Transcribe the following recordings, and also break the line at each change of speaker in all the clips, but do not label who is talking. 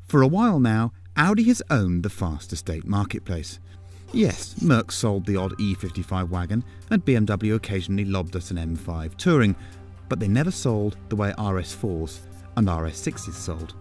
For a while now, Audi has owned the fast estate marketplace. Yes, Merc sold the odd E55 wagon, and BMW occasionally lobbed us an M5 Touring, but they never sold the way RS4s and RS6s sold.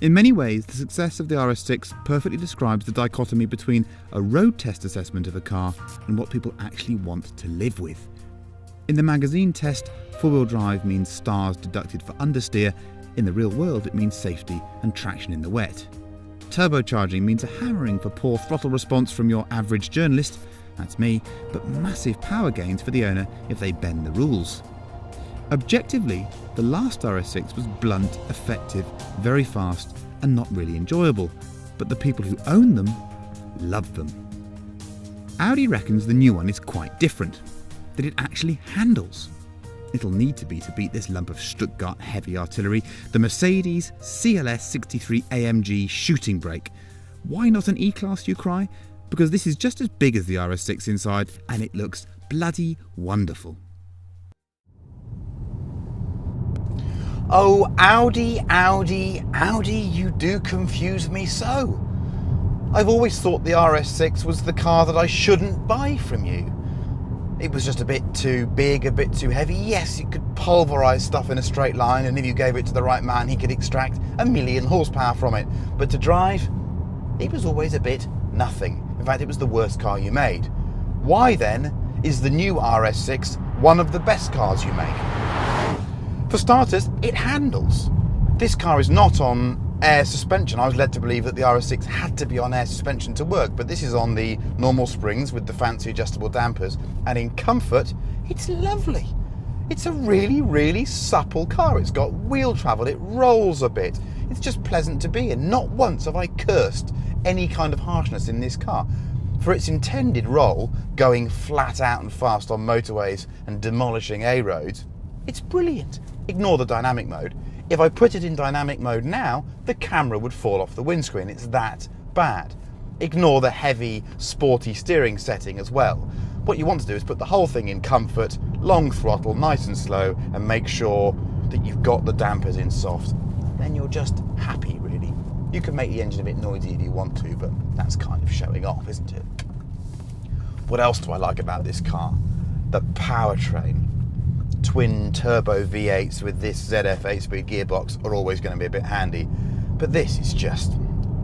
In many ways, the success of the RS6 perfectly describes the dichotomy between a road test assessment of a car and what people actually want to live with. In the magazine test, four-wheel drive means stars deducted for understeer. In the real world, it means safety and traction in the wet. Turbocharging means a hammering for poor throttle response from your average journalist, that's me, but massive power gains for the owner if they bend the rules. Objectively, the last RS6 was blunt, effective, very fast and not really enjoyable, but the people who own them love them. Audi reckons the new one is quite different, that it actually handles. It'll need to be to beat this lump of Stuttgart heavy artillery, the Mercedes CLS 63 AMG shooting brake. Why not an E-Class, you cry? Because this is just as big as the RS6 inside and it looks bloody wonderful.
Oh, Audi, Audi, Audi, you do confuse me so. I've always thought the RS6 was the car that I shouldn't buy from you. It was just a bit too big, a bit too heavy. Yes, it could pulverise stuff in a straight line, and if you gave it to the right man, he could extract 1,000,000 horsepower from it. But to drive, it was always a bit nothing. In fact, it was the worst car you made. Why then is the new RS6 one of the best cars you make? For starters, it handles. This car is not on air suspension. I was led to believe that the RS6 had to be on air suspension to work, but this is on the normal springs with the fancy adjustable dampers, and in comfort, it's lovely. It's a really, really supple car. It's got wheel travel, it rolls a bit. It's just pleasant to be in. Not once have I cursed any kind of harshness in this car. For its intended role, going flat out and fast on motorways and demolishing A roads, it's brilliant. Ignore the dynamic mode. If I put it in dynamic mode now, the camera would fall off the windscreen. It's that bad. Ignore the heavy, sporty steering setting as well. What you want to do is put the whole thing in comfort, long throttle, nice and slow, and make sure that you've got the dampers in soft. Then you're just happy, really. You can make the engine a bit noisy if you want to, but that's kind of showing off, isn't it? What else do I like about this car? The powertrain. Twin turbo V8s with this ZF 8-speed gearbox are always going to be a bit handy, but this is just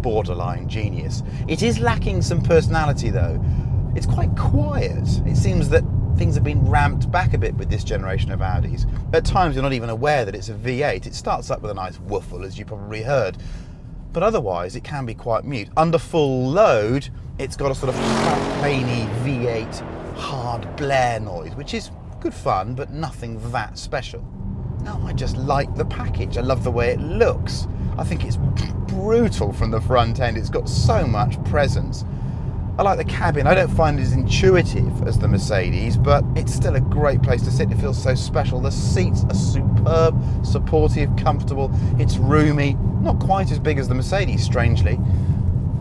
borderline genius. It is lacking some personality though. It's quite quiet. It seems that things have been ramped back a bit with this generation of Audis. At times you're not even aware that it's a V8. It starts up with a nice wooffle, as you probably heard, but otherwise it can be quite mute. Under full load, it's got a sort of plainy V8 hard blare noise, which is good fun, but nothing that special. No, I just like the package. I love the way it looks. I think it's brutal from the front end. It's got so much presence. I like the cabin. I don't find it as intuitive as the Mercedes, but it's still a great place to sit. It feels so special. The seats are superb, supportive, comfortable. It's roomy, not quite as big as the Mercedes, strangely,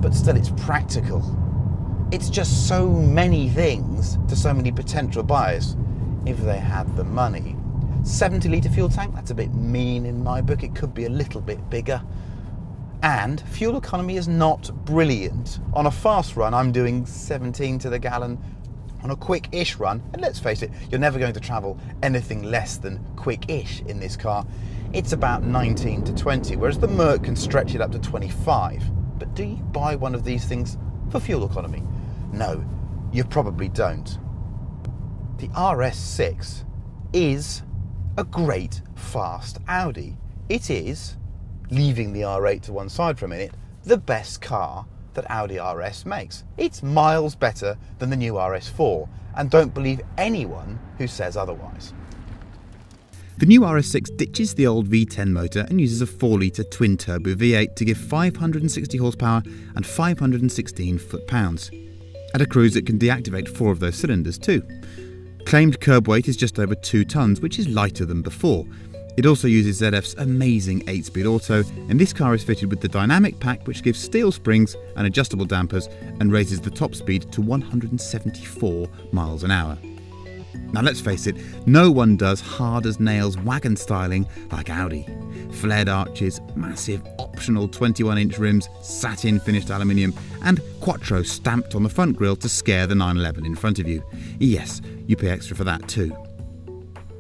but still it's practical. It's just so many things to so many potential buyers if they had the money. 70-litre fuel tank, that's a bit mean in my book. It could be a little bit bigger. And fuel economy is not brilliant. On a fast run, I'm doing 17 to the gallon. On a quick-ish run, and let's face it, you're never going to travel anything less than quick-ish in this car. It's about 19 to 20, whereas the Merc can stretch it up to 25. But do you buy one of these things for fuel economy? No, you probably don't. The RS6 is a great fast Audi. It is, leaving the R8 to one side for a minute, the best car that Audi RS makes. It's miles better than the new RS4, and don't believe anyone who says otherwise.
The new RS6 ditches the old V10 motor and uses a 4-litre twin-turbo V8 to give 560 horsepower and 516 foot-pounds. At a cruise it can deactivate 4 of those cylinders too. Claimed curb weight is just over 2 tonnes, which is lighter than before. It also uses ZF's amazing 8-speed auto, and this car is fitted with the dynamic pack, which gives steel springs and adjustable dampers and raises the top speed to 174 miles an hour. Now let's face it, no one does hard-as-nails wagon styling like Audi. Flared arches, massive optional 21-inch rims, satin finished aluminium, and Quattro stamped on the front grille to scare the 911 in front of you. Yes, you pay extra for that too.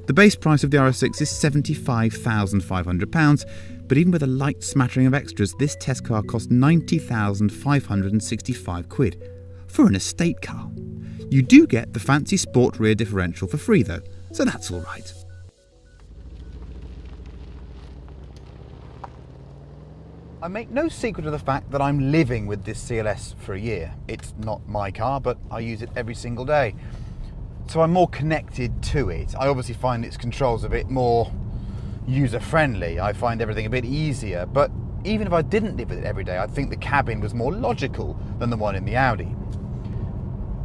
The base price of the RS6 is £75,500, but even with a light smattering of extras, this test car cost £90,565 for an estate car. You do get the fancy sport rear differential for free though, so that's alright.
I make no secret of the fact that I'm living with this CLS for a year. It's not my car, but I use it every single day. So I'm more connected to it. I obviously find its controls a bit more user-friendly. I find everything a bit easier, but even if I didn't live with it every day, I'd think the cabin was more logical than the one in the Audi.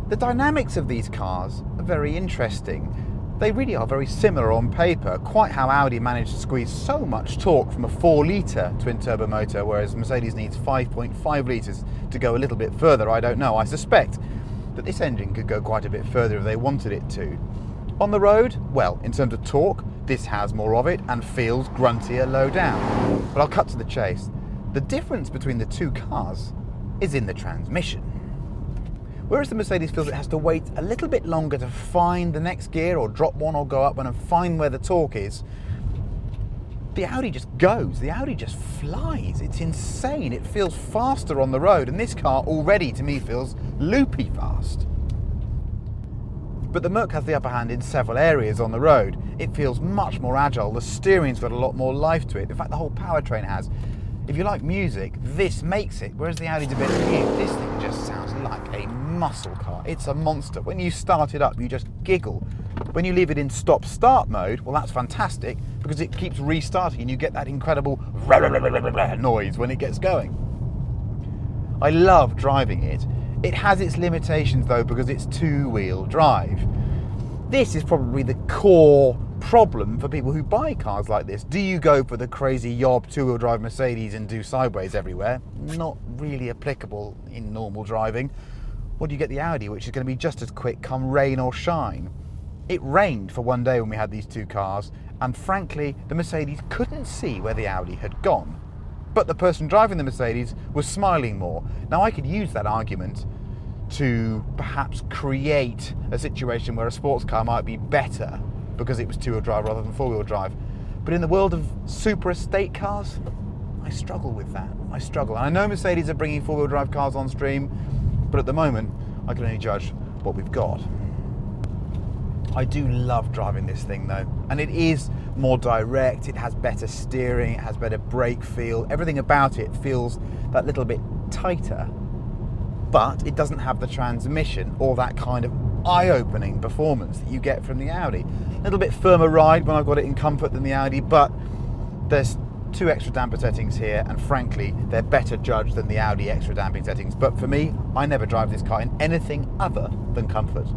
The dynamics of these cars are very interesting. They really are very similar on paper, quite how Audi managed to squeeze so much torque from a 4-litre twin-turbo motor, whereas Mercedes needs 5.5 litres to go a little bit further. I don't know. I suspect that this engine could go quite a bit further if they wanted it to. On the road, well, in terms of torque, this has more of it and feels gruntier low down. But I'll cut to the chase. The difference between the two cars is in the transmission. Whereas the Mercedes feels it has to wait a little bit longer to find the next gear or drop one or go up one and find where the torque is, the Audi just goes. The Audi just flies. It's insane. It feels faster on the road, and this car already, to me, feels loopy fast. But the Merc has the upper hand in several areas on the road. It feels much more agile. The steering's got a lot more life to it. In fact, the whole powertrain has. If you like music, this makes it, whereas the Audi's a bit mute. This thing just sounds like a muscle car. It's a monster. When you start it up, you just giggle. When you leave it in stop-start mode, well, that's fantastic because it keeps restarting and you get that incredible noise when it gets going. I love driving it. It has its limitations though because it's two-wheel drive. This is probably the core problem for people who buy cars like this. Do you go for the crazy yob two-wheel drive Mercedes and do sideways everywhere? Not really applicable in normal driving. Or do you get the Audi, which is going to be just as quick come rain or shine? It rained for one day when we had these two cars, and frankly, the Mercedes couldn't see where the Audi had gone. But the person driving the Mercedes was smiling more. Now, I could use that argument to perhaps create a situation where a sports car might be better because it was two-wheel drive rather than four-wheel drive. But in the world of super estate cars, I struggle with that. I struggle. And I know Mercedes are bringing four-wheel drive cars on stream, but at the moment, I can only judge what we've got. I do love driving this thing though, and it is more direct, it has better steering, it has better brake feel, everything about it feels that little bit tighter, but it doesn't have the transmission or that kind of eye-opening performance that you get from the Audi. A little bit firmer ride when I've got it in comfort than the Audi, but there's two extra damper settings here, and frankly, they're better judged than the Audi extra damping settings. But for me, I never drive this car in anything other than comfort.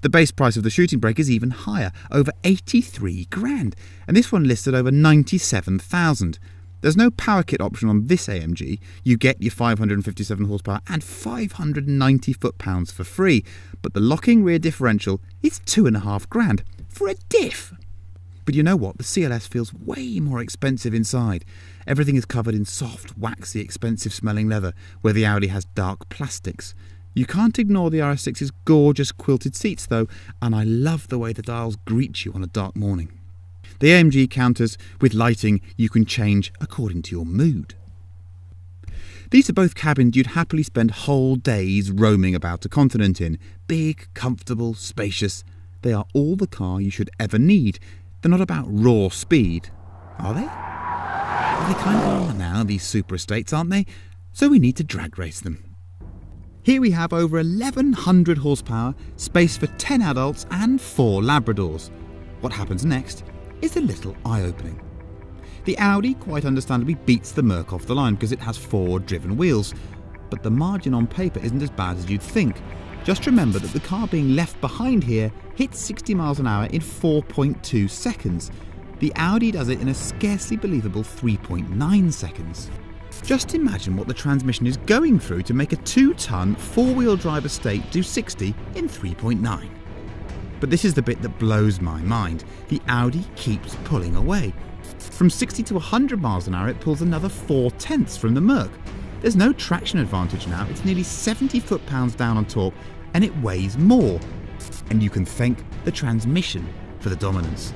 The base price of the shooting brake is even higher, over 83 grand, and this one listed over 97,000. There's no power kit option on this AMG. You get your 557 horsepower and 590 foot-pounds for free, but the locking rear differential is 2.5 grand for a diff. But you know what? The CLS feels way more expensive inside. Everything is covered in soft, waxy, expensive-smelling leather, where the Audi has dark plastics. You can't ignore the RS6's gorgeous quilted seats though, and I love the way the dials greet you on a dark morning. The AMG counters with lighting you can change according to your mood. These are both cabins you'd happily spend whole days roaming about a continent in. Big, comfortable, spacious. They are all the car you should ever need. They're not about raw speed, are they? Well, they kind of are now, these super estates, aren't they? So we need to drag race them. Here we have over 1,100 horsepower, space for 10 adults and 4 Labradors. What happens next is a little eye-opening. The Audi, quite understandably, beats the Merc off the line because it has 4 driven wheels. But the margin on paper isn't as bad as you'd think. Just remember that the car being left behind here hits 60 miles an hour in 4.2 seconds. The Audi does it in a scarcely believable 3.9 seconds. Just imagine what the transmission is going through to make a 2-ton, 4-wheel drive estate do 60 in 3.9. But this is the bit that blows my mind. The Audi keeps pulling away. From 60 to 100 miles an hour, it pulls another 4/10 from the Merc. There's no traction advantage now. It's nearly 70 foot-pounds down on torque, and it weighs more. And you can thank the transmission for the dominance.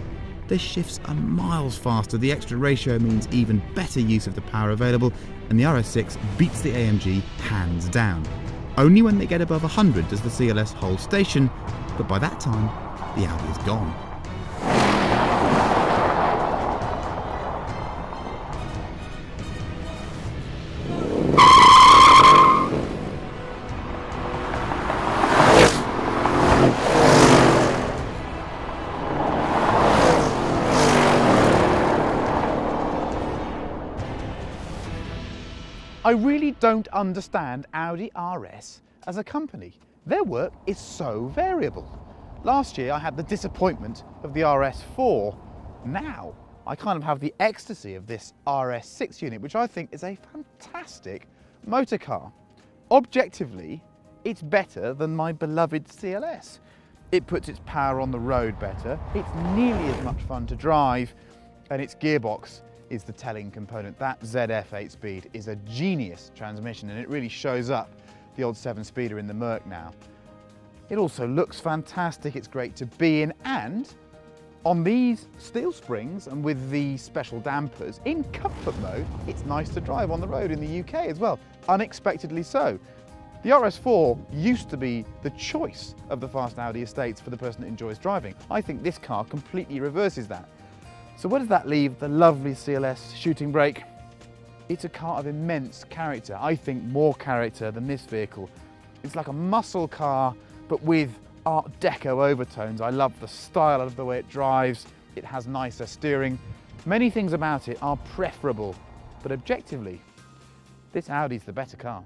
The shifts are miles faster, the extra ratio means even better use of the power available, and the RS6 beats the AMG hands down. Only when they get above 100 does the CLS hold station, but by that time, the Audi is gone.
I really don't understand Audi RS as a company. Their work is so variable. Last year I had the disappointment of the RS4. Now I kind of have the ecstasy of this RS6 unit, which I think is a fantastic motor car. Objectively, it's better than my beloved CLS. It puts its power on the road better, it's nearly as much fun to drive, and its gearbox is the telling component. That ZF 8-speed is a genius transmission, and it really shows up the old 7-speeder in the Merc now. It also looks fantastic, it's great to be in, and on these steel springs and with the special dampers, in comfort mode, it's nice to drive on the road in the UK as well, unexpectedly so. The RS4 used to be the choice of the fast Audi estates for the person that enjoys driving. I think this car completely reverses that. So where does that leave the lovely CLS shooting brake? It's a car of immense character. I think more character than this vehicle. It's like a muscle car, but with Art Deco overtones. I love the style, I love the way it drives. It has nicer steering. Many things about it are preferable, but objectively, this Audi's the better car.